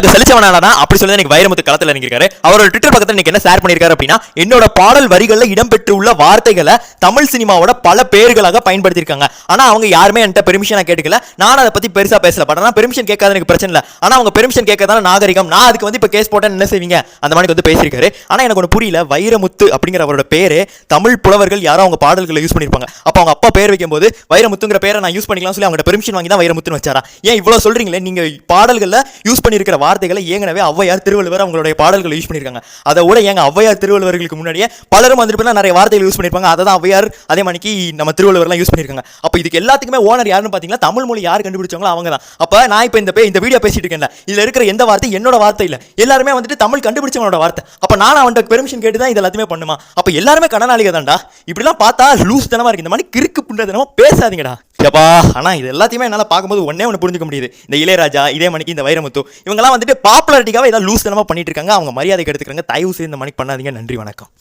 இந்த சலிச்சவனால அப்படி சொல்லி எனக்கு வைரமுத்து களத்தில் இறங்கிருக்காரு. அவரோட ட்விட்டர் பக்கத்தில் இன்னைக்கு என்ன ஷேர் பண்ணிருக்காரு அப்படின்னா, என்னோட பாடல் வரிகளில் இடம்பெற்றுள்ள வார்த்தைகளை தமிழ் சினிமாவோட பல பேர்களாக பயன்படுத்தியிருக்காங்க. ஆனா அவங்க யாருமே என்கிட்ட பெர்மிஷனா கேட்டுக்கல. நான் அதை பத்தி பெருசா பேசல. பட் ஆனா பெர்மிஷன் கேட்காத எனக்கு பிரச்சனை இல்லை. ஆனா அவங்க பெர்மிஷன் கேட்கறதால நாகரிகம். நான் அதுக்கு வந்து இப்ப கேஸ் போட்டேன் என்ன செய்வீங்க அந்த மாதிரி வந்து பேசியிருக்காரு. ஆனா எனக்கு ஒன்று புரியல, வைரமுத்து அப்படிங்கிற அவரோட பேரு தமிழ் புலவர்கள் யாரோ அவங்க பாடல்களை யூஸ் பண்ணிருப்பாங்க. அப்ப அவங்க அப்பா பேர் வைக்கும் போது வைரமுத்துங்கிற பேரை நான் யூஸ் பண்ணிக்கலாம் சொல்லி அவங்க பெர்மிஷன் வாங்கி தான் வைரமுத்துன்னு வச்சாரா? ஏன் இவ்வளவு சொல்றீங்களே? நீங்க பாடல்கள்ல யூஸ் பண்ணிருக்கிற வார்த்தைகளை ஏங்கனவே ஔவையார் திருவள்ளுவர் அவங்களுடைய பாடல்களை யூஸ் பண்ணிருக்காங்க. அதை விட ஏங்க ஔவையார் திருவள்ளுவர்களுக்கு முன்னாடியே பலரும் வந்துட்டு நிறைய வார்த்தைகள் யூஸ் பண்ணிருப்பாங்க. அதை தான் ஔவையார் அதே மணிக்கு நம்ம திருவள்ளுவர்லாம் யூஸ் பண்ணிருக்காங்க. அப்ப இதுக்கு எல்லாத்துக்குமே ஓனர் யாருன்னு பாத்தீங்கன்னா தமிழ் மொழி யார் கண்டுபிடிச்சாங்களோ அவங்க தான். அப்ப நான் இப்ப இந்த வீடியோ பேசிட்டு இருக்கேன், இதுல இருக்கிற எந்த வார்த்தை என்னோட வார்த்தை இல்ல, எல்லாருமே வந்துட்டு தமிழ் கண்டுபிடிச்சவனோட வார்த்தை. அப்ப நான் அவன்கிட்ட பெர்மிஷன் கேட்டு தான் இது எல்லாத்தையுமே பண்ணுமா? அப்ப எல்லாருமே கடனாளிக தான்டா. இப்படிலாம் பார்த்தா லூஸ் தனமா இருக்கு. இந்த மாதிரி கிறுக்கு புண்டதனமா பேசாதீங்கடா. எப்பா ஆனா இது எல்லாத்தையுமே என்னால பார்க்கும்போது ஒண்ணு புரிஞ்சுக்க முடியுது. இந்த இளையராஜா இதே மணிக்கு இந்த வைரமுத்து இவங்கெல்லாம் வந்துட்டு பாப்புலாரிட்டிக்காக ஏதாவது லூஸ் தனமா பண்ணிட்டு இருக்காங்க. அவங்க மரியாதை எடுத்துக்கிறாங்க. தயவு செய்து இந்த மணிக்கு பண்ணாதீங்க. நன்றி, வணக்கம்.